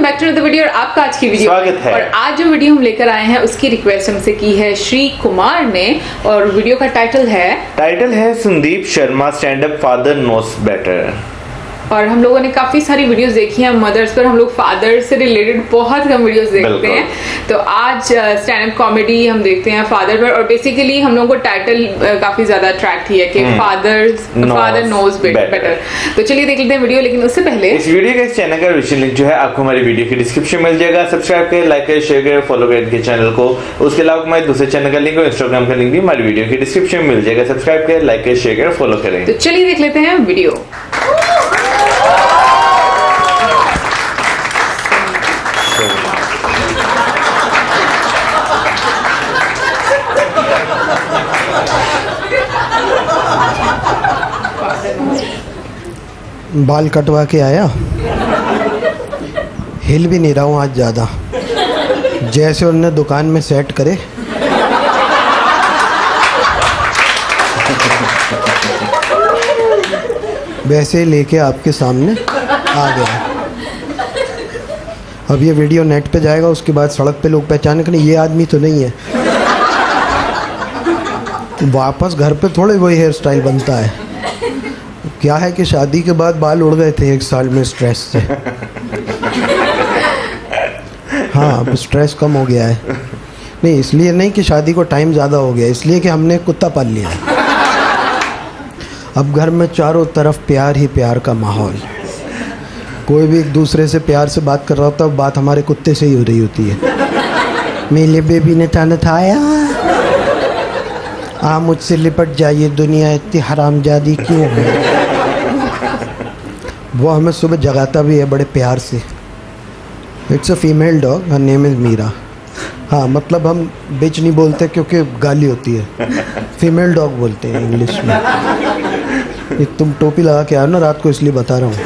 Welcome back to the video. और आपका आज की वीडियो स्वागत है। और आज जो वीडियो हम लेकर आए हैं उसकी रिक्वेस्ट हमसे की है श्री कुमार ने, और वीडियो का टाइटल है Sandeep Sharma stand up father knows better. और हम लोगों ने काफी सारी वीडियोस देखी हैं मदर्स पर। हम लोग फादर से रिलेटेड बहुत कम वीडियोस देखते हैं, तो आज स्टैंड अप कॉमेडी हम देखते हैं फादर पर। और बेसिकली हम लोगों को टाइटल काफी ज्यादा अट्रैक्ट किया कि फादर नोज बेटर। तो चलिए देख लेते हैं वीडियो, लेकिन उससे पहले इस वीडियो के इस चैनल का विषय लिंक जो है आपको हमारी वीडियो की डिस्क्रिप्शन में मिल जाएगा। सब्सक्राइब करें, लाइक करें, शेयर करें, फॉलो करें के चैनल को। उसके अलावा हमारे दूसरे चैनल का लिंक और इंस्टाग्राम का लिंक भी हमारी वीडियो की डिस्क्रिप्शन में मिल जाएगा। सब्सक्राइब करें, लाइक करें, शेयर करें, फॉलो करें। तो चलिए देख लेते हैं वीडियो। बाल कटवा के आया, हिल भी नहीं रहा हूँ आज ज़्यादा। जैसे उन्होंने दुकान में सेट करे वैसे ही लेके आपके सामने आ गया। अब ये वीडियो नेट पे जाएगा, उसके बाद सड़क पे लोग पहचान करें ये आदमी तो नहीं है। वापस घर पे थोड़े वही हेयर स्टाइल बनता है। क्या है कि शादी के बाद बाल उड़ गए थे 1 साल में स्ट्रेस से। हाँ, अब स्ट्रेस कम हो गया है। नहीं, इसलिए नहीं कि शादी को टाइम ज़्यादा हो गया, इसलिए कि हमने कुत्ता पाल लिया है। अब घर में चारों तरफ प्यार ही प्यार का माहौल। कोई भी एक दूसरे से प्यार से बात कर रहा होता है, बात हमारे कुत्ते से ही हो रही होती है। मेरे बेबी ने ताना थाया, मुझसे लिपट जाइए, दुनिया इतनी हरामजादी क्यों है। वो हमें सुबह जगाता भी है बड़े प्यार से। It's a female dog, her name is Meera. हाँ, मतलब हम बिच नहीं बोलते क्योंकि गाली होती है, फीमेल डॉग बोलते हैं इंग्लिश में। ये तुम टोपी लगा के आओ ना रात को, इसलिए बता रहा हूँ।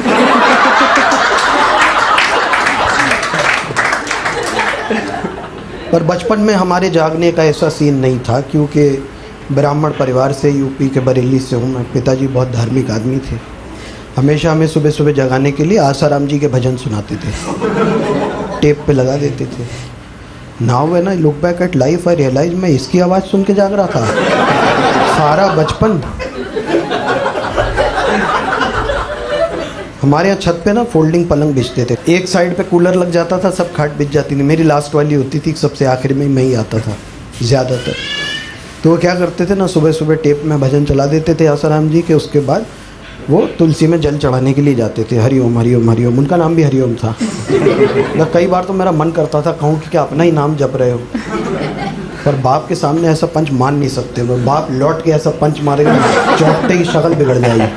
पर बचपन में हमारे जागने का ऐसा सीन नहीं था, क्योंकि ब्राह्मण परिवार से, यूपी के बरेली से हूँ मैं। पिताजी बहुत धार्मिक आदमी थे। हमेशा हमें सुबह सुबह जगाने के लिए आसाराम जी के भजन सुनाते थे, टेप पे लगा देते थे। Now when I look back at life I realise मैं इसकी आवाज़ सुन के जाग रहा था सारा बचपन। हमारे यहाँ छत पे ना फोल्डिंग पलंग बिछते थे। एक साइड पे कूलर लग जाता था, सब खाट बिछ जाती थी। मेरी लास्ट वाली होती थी, सबसे आखिर में मैं ही आता था ज़्यादातर। तो वो क्या करते थे ना, सुबह सुबह टेप में भजन चला देते थे आसाराम जी के। उसके बाद वो तुलसी में जल चढ़ाने के लिए जाते थे। हरिओम हरिओम हरिओम, उनका नाम भी हरिओम था। कई बार तो मेरा मन करता था कहूँ कि क्या अपना ही नाम जप रहे हो, पर बाप के सामने ऐसा पंच मान नहीं सकते। वो बाप लौट के ऐसा पंच मारेगा, चौंकते की शक्ल बिगड़ जाएगी।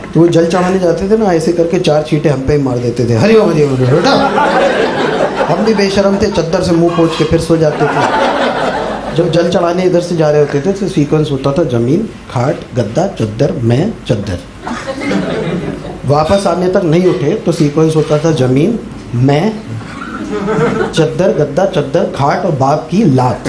तो वो जल चढ़ाने जाते थे ना, ऐसे करके 4 छींटे हम पे ही मार देते थे। हरिओम हरिओम बेटा। हम भी बेशरम थे, चद्दर से मुँह पोंछ के फिर सो जाते थे। जब जल चढ़ाने इधर से जा रहे होते थे तो सीक्वेंस होता था जमीन, खाट, गद्दा, चद्दर, मैं, चद्दर। वापस आने तक नहीं उठे तो सीक्वेंस होता था जमीन, मैं, चद्दर, गद्दा, चद्दर, खाट और बाप की लात।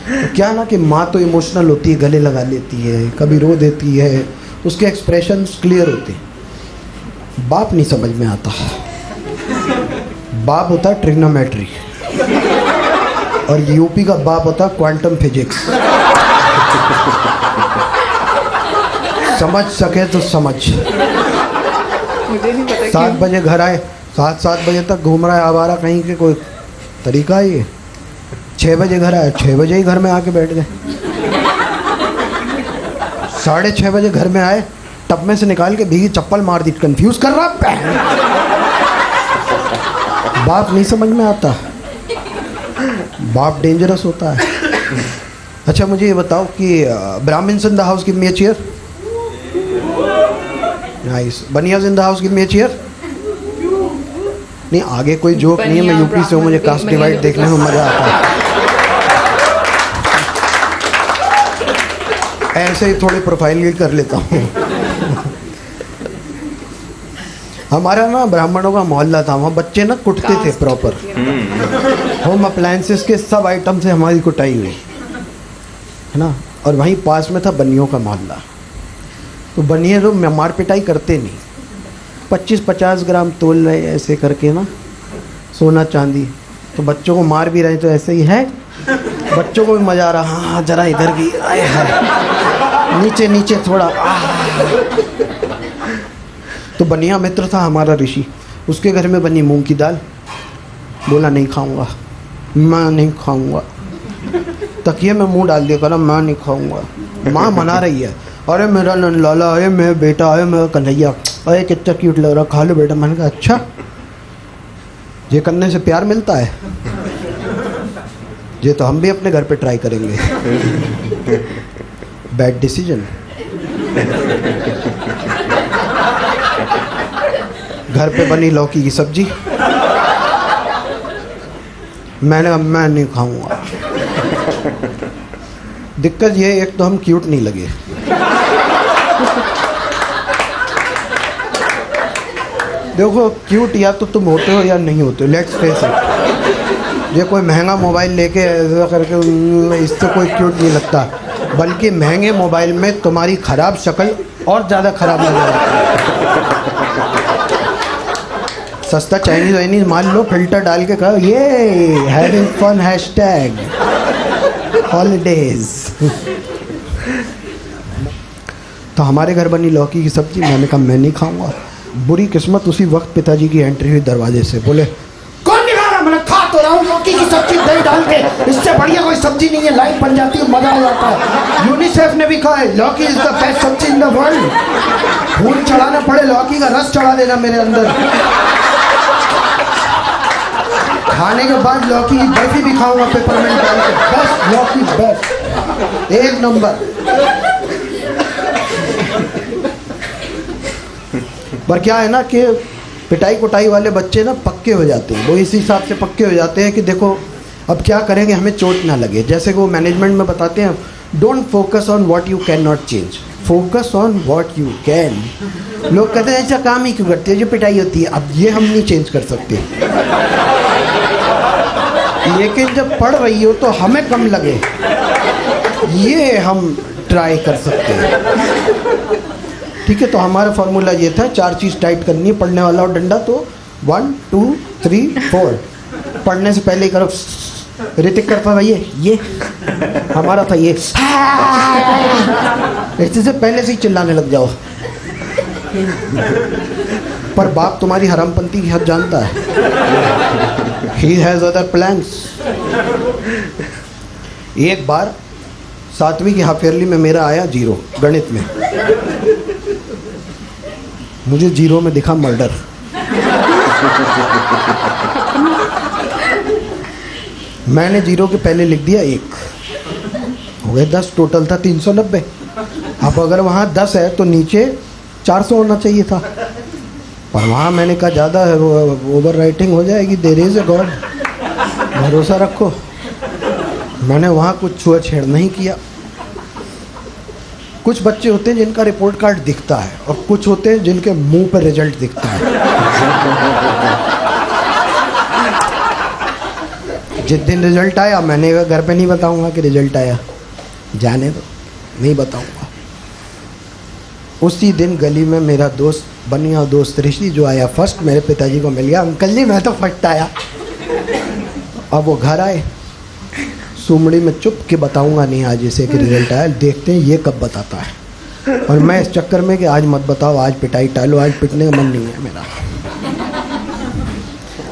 तो क्या ना कि माँ तो इमोशनल होती है, गले लगा लेती है, कभी रो देती है, उसके एक्सप्रेशंस क्लियर होते। बाप नहीं समझ में आता। बाप होता ट्रिग्नोमेट्री, और यूपी का बाप होता क्वांटम फिजिक्स। समझ सके तो समझ। मुझे नहीं पता 7 बजे घर आए, 7 बजे तक घूम रहा है आवारा, कहीं के कोई तरीका है ये। 6 बजे घर आए, 6 बजे ही घर में आके बैठ गए। 6:30 बजे घर में आए, टब में से निकाल के भीगी चप्पल मार दी। कंफ्यूज कर रहा बाप नहीं समझ में आता। बाप डेंजरस होता है। अच्छा, मुझे ये बताओ कि Brahmins in the house give me a cheer. Nice. Banias in the house give me a cheer. नहीं, आगे कोई जोक नहीं है, मैं यूपी से हूँ, मुझे कास्ट डिवाइड देखने में मजा आता है। ऐसे ही थोड़ी प्रोफाइल कर लेता हूँ। हमारा ना ब्राह्मणों का मोहल्ला था, वहाँ बच्चे ना कुटते थे प्रॉपर। होम अप्लायंसेस के सब आइटम से हमारी कुटाई हुई है ना। और वहीं पास में था बनियों का मोहल्ला। तो बनिए लोग मार पिटाई करते नहीं, 25-50 ग्राम तोल रहे हैं ऐसे करके ना, सोना चांदी। तो बच्चों को मार भी रहे तो ऐसे ही है, बच्चों को भी मज़ा आ रहा, हाँ जरा इधर भी आए है, नीचे नीचे थोड़ा। तो बनिया मित्र था हमारा ऋषि, उसके घर में बनी मूंग की दाल, बोला नहीं खाऊंगा, मैं नहीं खाऊंगा। तकिए में मुंह डाल दिया, कहा मैं नहीं खाऊंगा। माँ मना रही है, अरे मेरा लाला, अरे मेरा बेटा, अरे मेरा कन्हैया, अरे कितना क्यूट लग रहा, खा लो बेटा। मैंने कहा अच्छा, ये करने से प्यार मिलता है? ये तो हम भी अपने घर पे ट्राई करेंगे। Bad decision. घर पे बनी लौकी की सब्जी, मैं नहीं खाऊंगा। दिक्कत ये, एक तो हम क्यूट नहीं लगे, देखो क्यूट या तो तुम होते हो या नहीं होते हो, लेट्स फेस इट। ये कोई महंगा मोबाइल लेके ऐसा करके इससे कोई क्यूट नहीं लगता, बल्कि महंगे मोबाइल में तुम्हारी खराब शक्ल और ज़्यादा खराब नजर आती है। सस्ता चाइनीज वाइनीज मान लो, फिल्टर डाल के कहो ये हैविंग फन हैशटैग हॉलीडेज। तो हमारे घर बनी लौकी की सब्जी, मैंने कहा मैं नहीं खाऊंगा। बुरी किस्मत उसी वक्त पिताजी की एंट्री हुई दरवाजे से, बोले कौन नहीं खा रहा? मैंने खा तो रहा हूँ लौकी की सब्जी दही डाल के, इससे बढ़िया कोई सब्जी नहीं है, लाइफ बन जाती है, मजा आ जाता है। यूनिसेफ ने भी कहा है लौकी इज द बेस्ट सब्जी इन द वर्ल्ड। खून चढ़ाना पड़े लौकी का रस चढ़ा देना मेरे अंदर। खाने के बाद लौकी की बर्फी भी खाऊंगा पेपरमेंट डाल के, बेस्ट लौकी, बेस्ट, एक नंबर। पर क्या है ना कि पिटाई कुटाई वाले बच्चे ना पक्के हो जाते हैं, वो इसी हिसाब से पक्के हो जाते हैं कि देखो अब क्या करेंगे हमें चोट ना लगे। जैसे कि वो मैनेजमेंट में बताते हैं, don't focus on what you can not change, focus on what you can. लोग कहते हैं ऐसा काम ही क्यों करते हैं, जो पिटाई होती है, अब ये हम नहीं चेंज कर सकते, लेकिन जब पढ़ रही हो तो हमें कम लगे ये हम ट्राई कर सकते हैं। ठीक है, तो हमारा फॉर्मूला ये था, 4 चीज़ टाइट करनी है, पढ़ने वाला और डंडा। तो 1 2 3 4 पढ़ने से पहले ही करो। ऋतिक करता था ये हमारा था ये, इससे पहले से ही चिल्लाने लग जाओ। पर बाप तुम्हारी हरामपंती की हद जानता है, ही हैज़ अदर प्लान्स। एक बार 7वीं की हाफ ईयरली में मेरा आया 0 गणित में, मुझे 0 में दिखा मर्डर। मैंने 0 के पहले लिख दिया 1, हो गए 10, टोटल था 390। अब अगर वहाँ 10 है तो नीचे 400 होना चाहिए था, पर वहाँ मैंने कहा ज़्यादा ओवर राइटिंग हो जाएगी, देयर इज अ गॉड, भरोसा रखो। मैंने वहाँ कुछ छुआ-छेड़ नहीं किया। कुछ बच्चे होते हैं जिनका रिपोर्ट कार्ड दिखता है, और कुछ होते हैं जिनके मुंह पर रिजल्ट दिखता है। जिस दिन रिजल्ट आया, मैंने घर पे नहीं बताऊंगा कि रिजल्ट आया, जाने दो, नहीं बताऊंगा। उसी दिन गली में मेरा दोस्त बनिया दोस्त ऋषि जो आया फर्स्ट, मेरे पिताजी को मिल गया, अंकल जी मैं तो फर्स्ट आया। अब वो घर आए, सुमड़ी में चुप के बताऊंगा नहीं आज इसे कि रिजल्ट आया, देखते हैं ये कब बताता है। और मैं इस चक्कर में कि आज मत बताओ, आज पिटाई टालो, आज पिटने का मन नहीं है मेरा।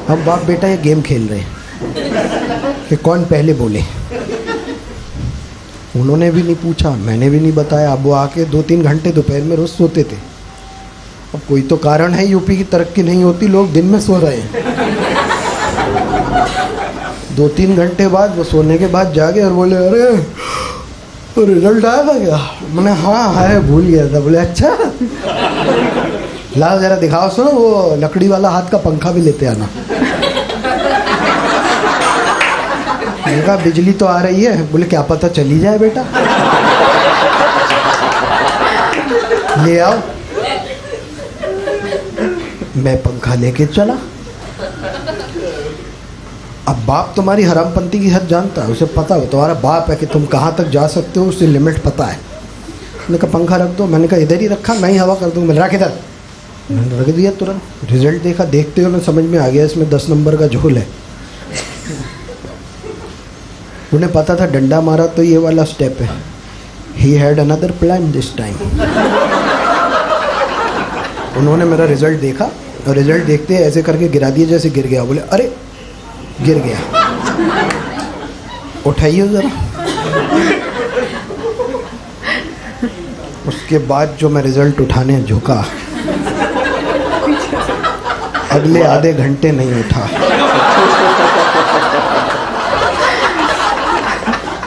हम बाप बेटा ये गेम खेल रहे हैं कि कौन पहले बोले। उन्होंने भी नहीं पूछा, मैंने भी नहीं बताया। अब वो आके 2-3 घंटे दोपहर में रोज सोते थे। अब कोई तो कारण है, यूपी की तरक्की नहीं होती, लोग दिन में सो रहे हैं। 2-3 घंटे बाद वो सोने के बाद जागे और बोले अरे रिजल्ट आया था क्या? मैंने हाँ है, भूल गया था। बोले अच्छा, लाओ जरा दिखाओ। सुनो वो लकड़ी वाला हाथ का पंखा भी लेते आना। मैंने कहा बिजली तो आ रही है। बोले क्या पता चली जाए बेटा, ले आओ। मैं पंखा लेके चला। अब बाप तुम्हारी हरामपंती की हद जानता है, उसे पता है, तुम्हारा बाप है कि तुम कहाँ तक जा सकते हो, उससे लिमिट पता है। मैंने कहा पंखा रख दो। मैंने कहा इधर ही रखा, मैं ही हवा कर दूँ। मैंने रख इधर, मैंने रख दिया तुरंत। रिजल्ट देखा, देखते हुए समझ में आ गया इसमें 10 नंबर का झोल है। उन्हें पता था डंडा मारा तो ये वाला स्टेप है। He had another plan this time. उन्होंने मेरा रिजल्ट देखा और रिजल्ट देखते ऐसे करके गिरा दिया जैसे गिर गया। बोले अरे गिर गया, उठाइए ज़रा। उसके बाद जो मैं रिजल्ट उठाने झुका, अगले आधे घंटे नहीं उठा।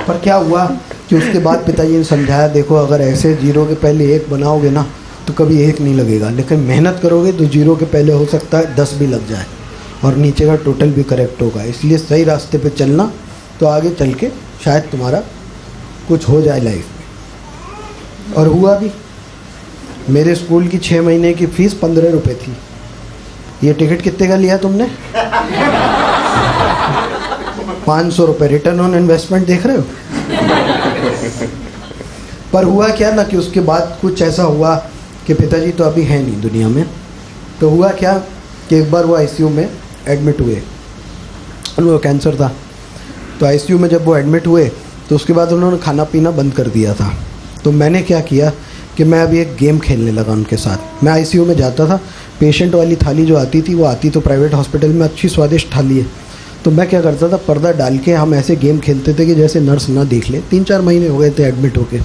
पर क्या हुआ कि उसके बाद पिताजी ने समझाया, देखो अगर ऐसे 0 के पहले 1 बनाओगे ना तो कभी 1 नहीं लगेगा, लेकिन मेहनत करोगे तो 0 के पहले हो सकता है 10 भी लग जाए और नीचे का टोटल भी करेक्ट होगा। इसलिए सही रास्ते पे चलना, तो आगे चल के शायद तुम्हारा कुछ हो जाए लाइफ में। और हुआ भी। मेरे स्कूल की 6 महीने की फ़ीस 15 रुपये थी। ये टिकट कितने का लिया तुमने? 500 रुपये। रिटर्न ऑन इन्वेस्टमेंट देख रहे हो? पर हुआ क्या ना कि उसके बाद कुछ ऐसा हुआ कि पिताजी तो अभी है नहीं दुनिया में। तो हुआ क्या कि एक बार वो आईसीयू में एडमिट हुए। उनको कैंसर था। तो आईसीयू में जब वो एडमिट हुए तो उसके बाद उन्होंने खाना पीना बंद कर दिया था। तो मैंने क्या किया कि मैं अभी एक गेम खेलने लगा उनके साथ। मैं आईसीयू में जाता था, पेशेंट वाली थाली जो आती थी वो आती तो प्राइवेट हॉस्पिटल में अच्छी स्वादिष्ट थाली है। तो मैं क्या करता था, पर्दा डाल के हम ऐसे गेम खेलते थे कि जैसे नर्स ना देख ले। 3-4 महीने हो गए थे एडमिट होके।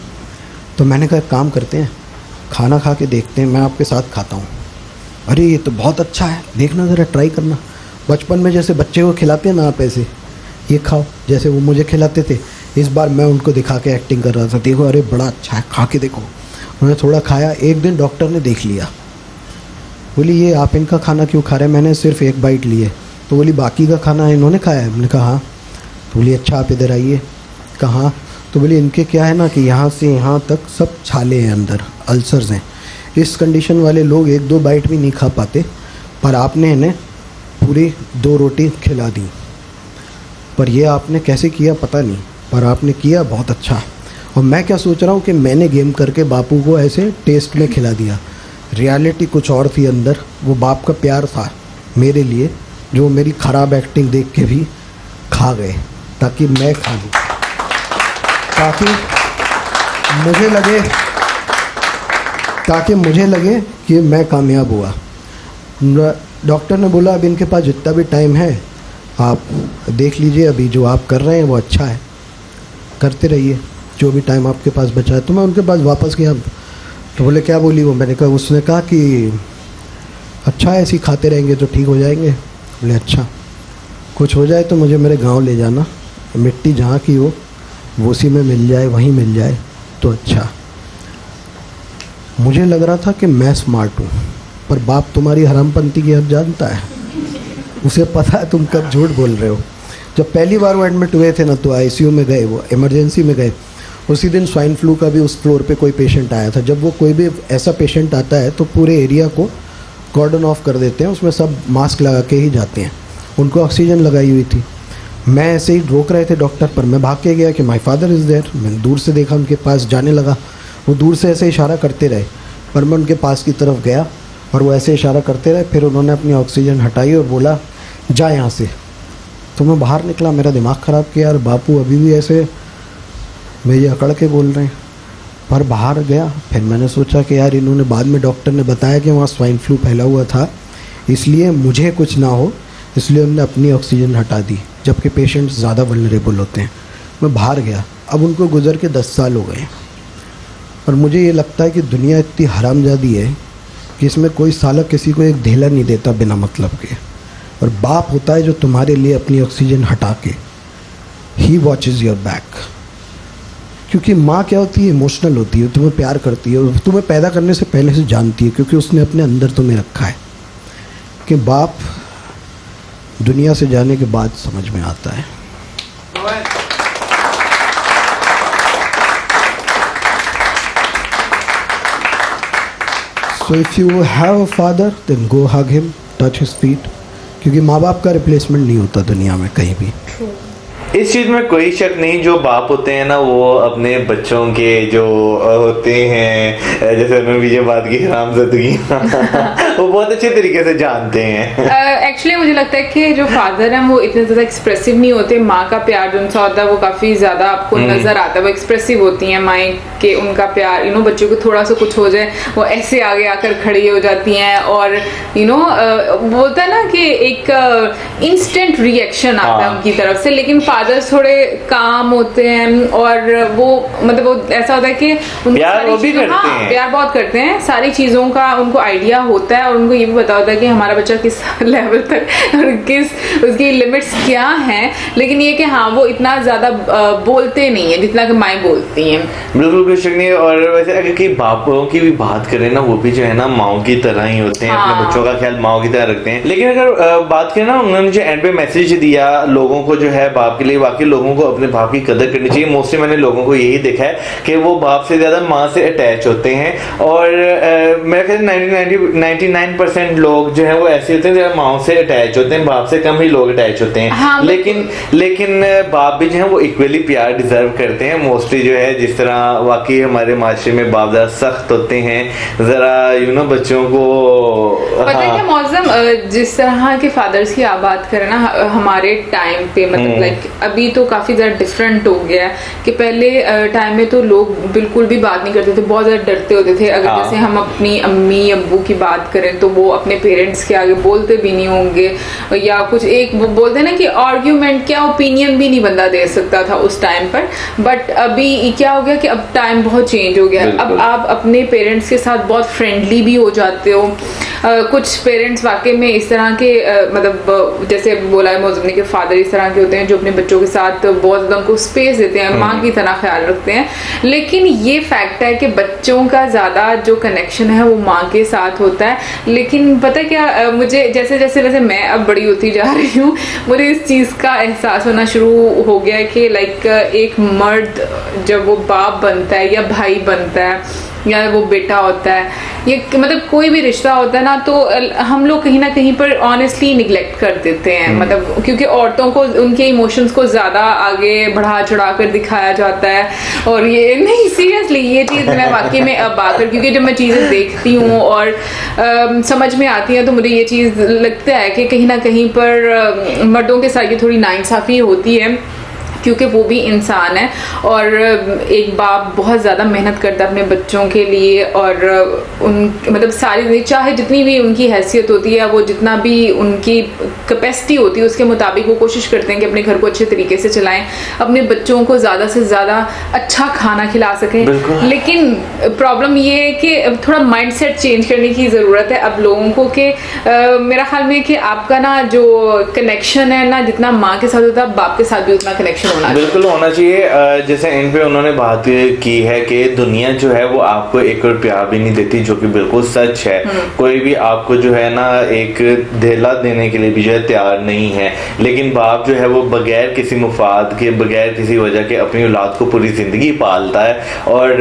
तो मैंने कहा काम करते हैं, खाना खा के देखते हैं, मैं आपके साथ खाता हूँ। अरे ये तो बहुत अच्छा है, देखना ज़रा ट्राई करना। बचपन में जैसे बच्चे को खिलाते हैं ना आप, ऐसे ये खाओ, जैसे वो मुझे खिलाते थे। इस बार मैं उनको दिखा के एक्टिंग कर रहा था, देखो अरे बड़ा अच्छा है, खा के देखो। उन्होंने थोड़ा खाया। एक दिन डॉक्टर ने देख लिया, बोली ये आप इनका खाना क्यों खा रहे हैं? मैंने सिर्फ 1 बाइट ली है। तो बोली बाकी का खाना इन्होंने खाया है? मैंने कहा हाँ। तो बोली अच्छा आप इधर आइए। कहाँ? तो बोली इनके क्या है ना कि यहाँ से यहाँ तक सब छाले हैं, अंदर अल्सर्स हैं। इस कंडीशन वाले लोग 1-2 बाइट भी नहीं खा पाते, पर आपने इन्हें पूरी 2 रोटी खिला दी। पर ये आपने कैसे किया पता नहीं, पर आपने किया बहुत अच्छा। और मैं क्या सोच रहा हूँ कि मैंने गेम करके बापू को ऐसे टेस्ट में खिला दिया। रियलिटी कुछ और थी अंदर। वो बाप का प्यार था मेरे लिए, जो मेरी ख़राब एक्टिंग देख के भी खा गए ताकि मैं खा लूँ, ताकि मुझे लगे कि मैं कामयाब हुआ। डॉक्टर ने बोला अब इनके पास जितना भी टाइम है आप देख लीजिए, अभी जो आप कर रहे हैं वो अच्छा है, करते रहिए, जो भी टाइम आपके पास बचा है। तो मैं उनके पास वापस गया। तो बोले क्या बोली वो? मैंने कहा, उसने कहा कि अच्छा ऐसे ही खाते रहेंगे तो ठीक हो जाएंगे। बोले अच्छा, कुछ हो जाए तो मुझे मेरे गांव ले जाना, मिट्टी जहाँ की हो वो उसी में मिल जाए, वहीं मिल जाए तो अच्छा। मुझे लग रहा था कि मैं स्मार्ट हूँ, पर बाप तुम्हारी हरामपंती की हद जानता है। उसे पता है तुम कब झूठ बोल रहे हो। जब पहली बार वो एडमिट हुए थे ना, तो आईसीयू में गए, वो इमरजेंसी में गए। उसी दिन स्वाइन फ्लू का भी उस फ्लोर पे कोई पेशेंट आया था। जब वो कोई भी ऐसा पेशेंट आता है तो पूरे एरिया को कॉर्डन ऑफ कर देते हैं, उसमें सब मास्क लगा के ही जाते हैं। उनको ऑक्सीजन लगाई हुई थी। मैं ऐसे ही रोक रहे थे डॉक्टर, पर मैं भाग के गया कि माय फादर इज़ देयर। मैंने दूर से देखा, उनके पास जाने लगा। वो दूर से ऐसे इशारा करते रहे, पर मैं उनके पास की तरफ गया और वो ऐसे इशारा करते रहे। फिर उन्होंने अपनी ऑक्सीजन हटाई और बोला जा यहाँ से। तो मैं बाहर निकला, मेरा दिमाग ख़राब किया, यार बापू अभी भी ऐसे मुझे अकड़ के बोल रहे हैं। पर बाहर गया, फिर मैंने सोचा कि यार इन्होंने बाद में डॉक्टर ने बताया कि वहाँ स्वाइन फ्लू फैला हुआ था, इसलिए मुझे कुछ ना हो, इसलिए उन्होंने अपनी ऑक्सीजन हटा दी, जबकि पेशेंट्स ज़्यादा वल्नरेबल होते हैं। मैं बाहर गया। अब उनको गुजर के 10 साल हो गए, और मुझे ये लगता है कि दुनिया इतनी हरामजादी है कि इसमें कोई साला किसी को एक ढेला नहीं देता बिना मतलब के। और बाप होता है जो तुम्हारे लिए अपनी ऑक्सीजन हटा के, ही वॉचेज़ योर बैक। क्योंकि माँ क्या होती है, इमोशनल होती है, तुम्हें प्यार करती है, तुम्हें पैदा करने से पहले से जानती है, क्योंकि उसने अपने अंदर तुम्हें रखा है। कि बाप दुनिया से जाने के बाद समझ में आता है। So if you have a father, then go hug him, touch his feet, क्योंकि माँ बाप का रिप्लेसमेंट नहीं होता दुनिया में कहीं भी। इस चीज में कोई शक नहीं, जो बाप होते हैं ना वो अपने बच्चों के जो होते हैं, जैसे उन्होंने भी ये बात की हरामज़दगी वो बहुत अच्छे तरीके से जानते हैं। एक्चुअली मुझे लगता है कि जो फादर हैं वो इतने ज्यादा एक्सप्रेसिव नहीं होते। माँ का प्यार जो उनसा होता है वो काफी ज्यादा आपको नजर आता है, वो एक्सप्रेसिव होती हैं माएँ के, उनका प्यार बच्चों को थोड़ा सा कुछ हो जाए वो ऐसे आगे आकर खड़ी हो जाती हैं, और बोलता है ना कि एक इंस्टेंट रिएक्शन आता है उनकी तरफ से। लेकिन फादर्स थोड़े काम होते हैं और वो मतलब वो ऐसा होता है कि प्यार बहुत करते हैं, सारी चीजों का उनको आइडिया होता है और उनको ये भी पता होता है कि हमारा बच्चा किस लेवल तक और किस उसकी लिमिट्स क्या हैं। लेकिन ये कि हाँ वो इतना ज्यादा बोलते नहीं है जितना कि माएँ बोलती हैं। बिल्कुल कुछ नहीं। और वैसे अगर कि बापों की भी बात करें ना, वो भी जो है ना माओ की तरह ही होते हैं, अपने बच्चों का ख्याल माओ की तरह रखते हैं। लेकिन अगर बात करें ना, उन्होंने जो एंड पे मैसेज दिया लोगों को जो है बाप के लिए, वाकई लोगों को अपने बाप की कदर करनी चाहिए। मोस्टली मैंने लोगों को यही देखा है कि वो बाप से ज्यादा माँ से अटैच होते हैं, और मेरा ख्याल 99% लोग जो है वो ऐसे होते हैं जो माँ से अटैच होते हैं, बाप से कम ही लोग अटैच होते हैं। हाँ, लेकिन बाप भी जो है वो इक्वली प्यार डिजर्व करते हैं मोस्टली जो है। जिस तरह वाकई हमारे माशरे में बाप ज़रा सख्त होते हैं, जरा बच्चों को पता है क्या मौसम, जिस तरह के फादर्स की आप बात करें ना, हमारे टाइम पे मतलब लाइक अभी तो काफी ज्यादा डिफरेंट हो गया है कि पहले टाइम में तो लोग बिल्कुल भी बात नहीं करते थे, बहुत ज्यादा डरते होते थे। अगर जैसे हम अपनी अम्मी अब्बू की बात करें तो वो अपने पेरेंट्स के आगे बोलते भी नहीं होंगे, या कुछ एक वो बोलते हैं ना कि आर्ग्यूमेंट क्या ओपिनियन भी नहीं बंदा दे सकता था उस टाइम पर। बट अभी क्या हो गया कि अब टाइम बहुत चेंज हो गया, अब आप अपने पेरेंट्स के साथ बहुत फ्रेंडली भी हो जाते हो। कुछ पेरेंट्स वाकई में इस तरह के मतलब जैसे बोला है मौजूद ने के फादर इस तरह के होते हैं जो अपने बच्चों के साथ बहुत ज्यादा उनको स्पेस देते हैं, माँ की तरह ख्याल रखते हैं। लेकिन ये फैक्ट है कि बच्चों का ज्यादा जो कनेक्शन है वो माँ के साथ होता है। लेकिन पता है क्या, मुझे जैसे जैसे वैसे मैं अब बड़ी होती जा रही हूँ, मुझे इस चीज का एहसास होना शुरू हो गया है कि लाइक एक मर्द जब वो बाप बनता है या भाई बनता है या वो बेटा होता है, ये मतलब कोई भी रिश्ता होता है ना, तो हम लोग कहीं ना कहीं पर ऑनेस्टली निगलेक्ट कर देते हैं। मतलब क्योंकि औरतों को उनके इमोशंस को ज्यादा आगे बढ़ा चढ़ा कर दिखाया जाता है, और ये नहीं सीरियसली ये चीज मैं वाकई में अब आकर, क्योंकि जब मैं चीजें देखती हूँ और समझ में आती है तो मुझे ये चीज लगता है कि कहीं ना कहीं पर मर्दों के साथ ये थोड़ी नाइंसाफी होती है, क्योंकि वो भी इंसान है और एक बाप बहुत ज़्यादा मेहनत करता है अपने बच्चों के लिए, और उन मतलब सारी चाहे जितनी भी उनकी हैसियत होती है, वो जितना भी उनकी कैपेसिटी होती है उसके मुताबिक वो कोशिश करते हैं कि अपने घर को अच्छे तरीके से चलाएं, अपने बच्चों को ज़्यादा से ज़्यादा अच्छा खाना खिला सकें। लेकिन प्रॉब्लम ये है कि थोड़ा माइंडसेट चेंज करने की ज़रूरत है अब लोगों को, कि मेरा ख्याल में कि आपका ना जो कनेक्शन है ना, जितना माँ के साथ होता है बाप के साथ भी उतना कनेक्शन बिल्कुल होना चाहिए। जैसे इन पे उन्होंने बात की है कि दुनिया जो है वो आपको एक और प्यार भी नहीं देती, जो कि बिल्कुल सच है। कोई भी आपको जो है ना एक धेला देने के लिए भी जो है तैयार नहीं है, लेकिन बाप जो है वो बगैर किसी मुफाद के, बगैर किसी वजह के अपनी औलाद को पूरी जिंदगी पालता है, और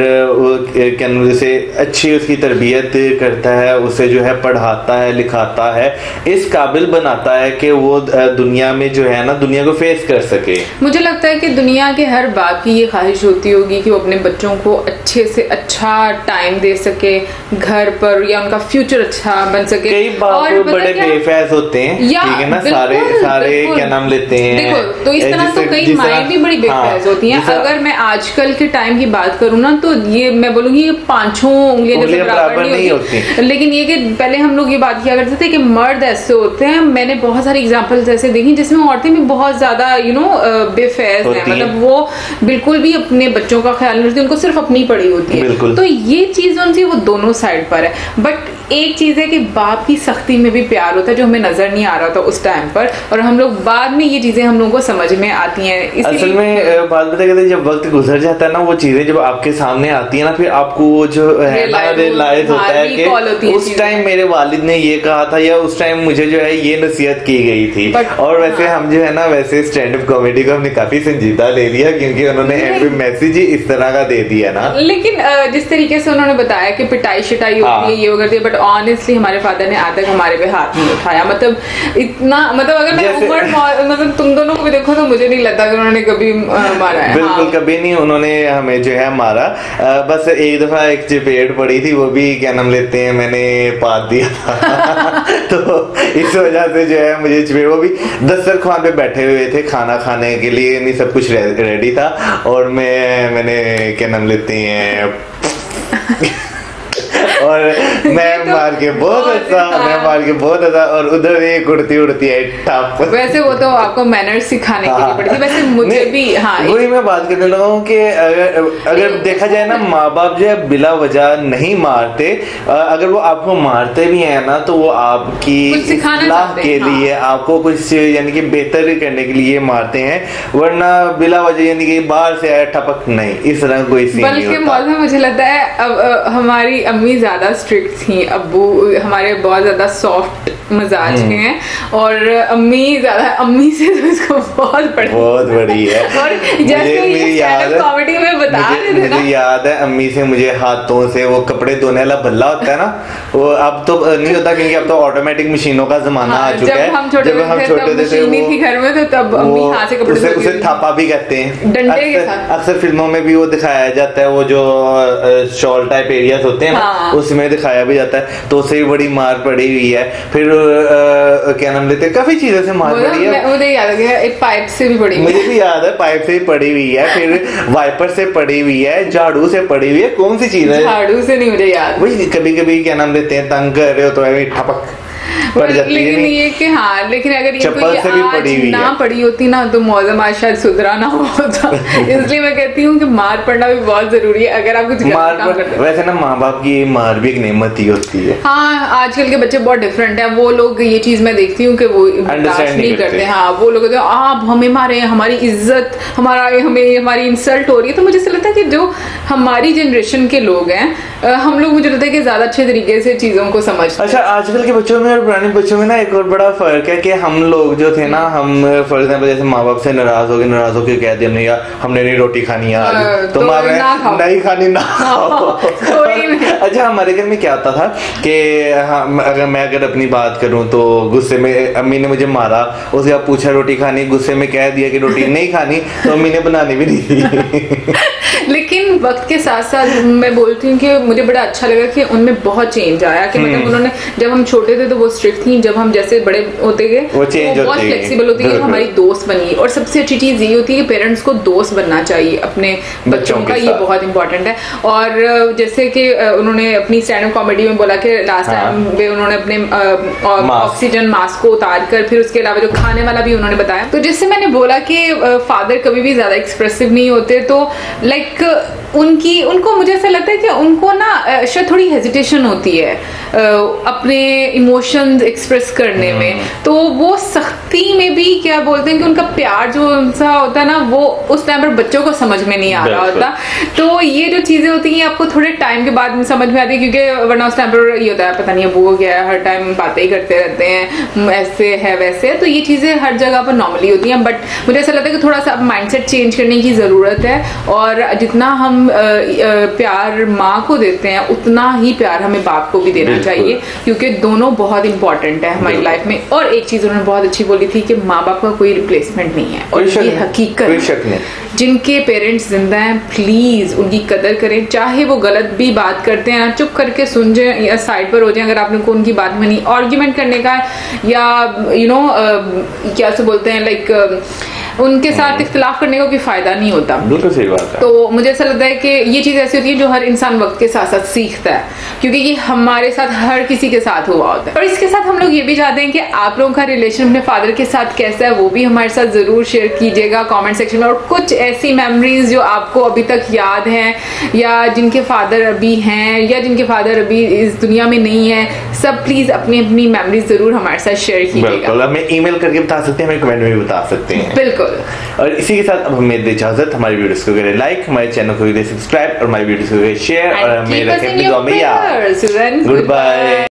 जैसे अच्छी उसकी तरबियत करता है, उसे जो है पढ़ाता है, लिखाता है, इस काबिल बनाता है कि वो दुनिया में जो है ना दुनिया को फेस कर सके। मुझे लगता है कि दुनिया के हर बाप की ये ख्वाहिश होती होगी कि वो अपने बच्चों को अच्छे से अच्छा टाइम दे सके घर पर, या उनका फ्यूचर अच्छा बन सके। कई बाप बड़े बेफैज होते हैं, ठीक है ना, सारे क्या नाम लेते हैं। देखो तो इस तरह तो कई माएँ भी बड़ी बेफैज होती हैं। अगर मैं आजकल के टाइम की बात करूँ ना, तो ये मैं बोलूंगी पांचों उंगलियां बराबर नहीं होती। लेकिन ये कि पहले हम लोग ये बात किया करते थे कि मर्द ऐसे होते हैं, मैंने बहुत सारी एग्जाम्पल्स ऐसे देखी जिसमें औरतें भी बहुत ज्यादा बेफैज है, मतलब वो बिल्कुल भी अपने बच्चों का ख्याल नहीं रखती, उनको सिर्फ अपनी पड़ी होती है। तो ये चीज उनसे वो दोनों साइड पर है। बट एक चीज है कि बाप की सख्ती में भी प्यार होता है, जो हमें नजर नहीं आ रहा था उस टाइम पर, और हम लोग बाद में ये चीजें हम लोगों को समझ में आती हैं। असल में बात बता कहते जब वक्त गुजर जाता है ना, वो चीजें जब आपके सामने आती है ना, फिर आपको वो जो है ना रियलाइज होता है कि उस टाइम मेरे वालिद ने ये कहा था, या उस टाइम मुझे जो है ये नसीहत की गई थी। और वैसे हम जो है ना, वैसे स्टैंड अप कॉमेडी को हमने काफी काफी संजीदा ले लिया, क्योंकि उन्होंने एंड में मैसेज ही इस तरह का दे दिया ना। लेकिन जिस तरीके से उन्होंने बताया कि पिटाई शिटाई होती है, ये करती है, बट ऑनेस्टली हमारे फादर ने आज तक हमारे पे हाथ नहीं उठाया। मतलब इतना, मतलब अगर मैं उम्र मतलब तुम दोनों को भी देखो तो मुझे नहीं लगता कि उन्होंने कभी मारा है। बिल्कुल कभी नहीं उन्होंने हमें जो है मारा। बस एक दफा एक चपेट पड़ी थी, वो भी क्या नाम लेते हैं मैंने पाद दिया था तो इस वजह से जो है मुझे चपेट, वो भी दस्तरखान पे बैठे हुए थे खाना खाने के लिए, नहीं सब कुछ रेडी था और मैंने क्या नाम लेते हैं और मैं मार के बहुत अच्छा और उधर एक उड़ती है टप। वैसे वो तो आपको मैनर्स सिखाने के लिए पड़ी थी। वैसे मुझे भी वही मैं बात करने लगा हूँ कि अगर देखा जाए ना, माँ बाप जो है बिला वजह नहीं मारते, अगर वो आपको मारते भी है ना तो वो आपकी इस्लाह के लिए, आपको कुछ यानी कि बेहतर करने के लिए मारते हैं, वरना बिला वजह यानी कि बाहर से आया टपक नहीं, इस तरह कोई सीन नहीं होता। बल्कि मौसम मुझे लगता है अब हमारी अम्मी ज्यादा स्ट्रिक्ट थी, अब्बू हमारे बहुत ज्यादा सॉफ्ट मजाज के हैं, और अम्मी से तो इसको बहुत बड़ी है। और जैसे ये कॉमेडी में बता रहे थे ना, मुझे याद है अम्मी से मुझे हाथों से वो कपड़े धोने वाला बल्ला होता है ना, वो अब तो नहीं होता क्योंकि अब तो ऑटोमेटिक मशीनों का जमाना आ चुका है। जब हम छोटे थे घर में तो तब अम्मी हाथ से कपड़े उसे थापा भी कहते हैं, डंडे के साथ। अक्सर फिल्मों में भी वो दिखाया जाता है, वो जो शॉल टाइप एरियाज होते हैं ना, उसमें दिखाया भी जाता है, तो उसे भी बड़ी मार पड़ी हुई है। फिर क्या नाम लेते हैं, काफी चीजों से मार पड़ी है। मुझे याद है एक पाइप से भी पड़ी, मुझे भी याद है पाइप से भी पड़ी हुई है, फिर वाइपर से पड़ी हुई है, झाड़ू से पड़ी हुई है। कौन सी चीज है? झाड़ू से नहीं मुझे याद। वही कभी क्या नाम लेते हैं, तंग कर रहे हो तो ठपक पड़ जाती है। लेकिन ये कि हाँ, लेकिन अगर ये चप्पल से भी पड़ी हुई ना पड़ी होती ना तो मौसम आज शायद सुधरा ना होता। इसलिए मैं कहती हूँ कि मार पड़ना भी बहुत जरूरी है अगर आप कुछ गलत काम करते हैं। वैसे ना माँ बाप की मार भी एक नेमत ही होती है। हाँ, आजकल के बच्चे बहुत डिफरेंट है, वो लोग ये चीज मैं देखती हूँ कि वो बर्दाश्त नहीं करते। हाँ, वो लोग आप हमें मारे, हमारी इज्जत, हमारी इंसल्ट हो रही है। तो मुझे ऐसा लगता है कि जो हमारी जनरेशन के लोग हैं, हम लोग मुझे लगता है कि ज्यादा अच्छे तरीके से चीजों को समझते हैं। अच्छा, आजकल के बच्चों में और पुराने बच्चों में ना एक और बड़ा फर्क है कि हम लोग जो थे ना, हम फॉर एग्जाम्पल जैसे माँ बाप से नाराज हो के कह दिया नहीं यार हमने नहीं रोटी खानी आज, तो नहीं खानी ना खाओ। अच्छा, हमारे घर में क्या होता था कि अगर अपनी बात करूं तो गुस्से में अम्मी ने मुझे मारा, उसके बाद पूछा रोटी खानी, गुस्से में कह दिया कि रोटी नहीं खानी, तो अम्मी ने बनानी भी नहीं थी। लेकिन वक्त के साथ साथ मैं बोलती हूँ कि मुझे बड़ा अच्छा लगा कि उनमें बहुत चेंज आया कि मतलब उन्होंने, जब हम छोटे थे तो वो स्ट्रिक्ट थी, जब हम जैसे बड़े होते गए वो बहुत फ्लेक्सिबल होती है, हमारी दोस्त बनी। और सबसे अच्छी चीज ये होती है कि पेरेंट्स को दोस्त बनना चाहिए अपने बच्चों का, ये बहुत इंपॉर्टेंट है। और जैसे कि उन्होंने अपनी स्टैंड अप कॉमेडी में बोला कि लास्ट टाइम में उन्होंने अपने ऑक्सीजन मास्क को उतार कर, फिर उसके अलावा जो खाने वाला भी उन्होंने बताया। तो जिससे मैंने बोला कि फादर कभी भी ज्यादा एक्सप्रेसिव नहीं होते, तो लाइक उनको मुझे ऐसा लगता है कि उनको ना शायद थोड़ी हेजिटेशन होती है अपने इमोशंस एक्सप्रेस करने में। तो वो सख्ती में भी क्या बोलते हैं कि उनका प्यार जो उनसा होता है ना, वो उस टाइम पर बच्चों को समझ में नहीं आ रहा होता। तो ये जो चीजें होती हैं आपको थोड़े टाइम के बाद समझ में आती है, क्योंकि वरना उस टाइम पर ये होता है पता नहीं अब वो क्या है, हर टाइम बातें ही करते रहते हैं, ऐसे है वैसे। तो ये चीजें हर जगह पर नॉर्मली होती हैं, बट मुझे ऐसा लगता है कि थोड़ा सा माइंडसेट चेंज करने की जरूरत है। और जितना हम प्यार माँ को देते हैं उतना ही प्यार हमें बाप को भी देना चाहिए, क्योंकि दोनों बहुत इंपॉर्टेंट है हमारी लाइफ में। और एक चीज उन्होंने बहुत अच्छी बोली थी कि माँ बाप का कोई रिप्लेसमेंट नहीं है, और ये हकीकत है। जिनके पेरेंट्स जिंदा हैं प्लीज उनकी कदर करें, चाहे वो गलत भी बात करते हैं, चुप करके सुन जाए या साइड पर हो जाए। अगर आपने को उनकी बात में नहीं आर्ग्यूमेंट करने का, या क्या से बोलते हैं लाइक उनके साथ इख्तिलाफ करने का कोई फायदा नहीं होता। बिल्कुल सही बात है। तो मुझे ऐसा लगता है कि ये चीज ऐसी होती है जो हर इंसान वक्त के साथ साथ सीखता है, क्योंकि ये हमारे साथ हर किसी के साथ हुआ होता है। और इसके साथ हम लोग ये भी चाहते हैं कि आप लोगों का रिलेशन अपने फादर के साथ कैसा है वो भी हमारे साथ जरूर शेयर कीजिएगा कमेंट सेक्शन में। और कुछ ऐसी मेमोरीज जो आपको अभी तक याद हैं, या जिनके फादर अभी हैं, या जिनके फादर अभी इस दुनिया में नहीं है, सब प्लीज अपनी अपनी मेमोरीज जरूर हमारे साथ शेयर कीजिएगा। हमें ईमेल करके बता सकते हैं, हमें कमेंट में भी बता सकते हैं। बिल्कुल। और इसी के साथ अब हमें दे इजाजत। हमारी वीडियोस को करें लाइक, हमारे चैनल को करें सब्सक्राइब, और हमारी वीडियोस को करें शेयर, और हमें रखें अपनी दुआ में याद। Good bye.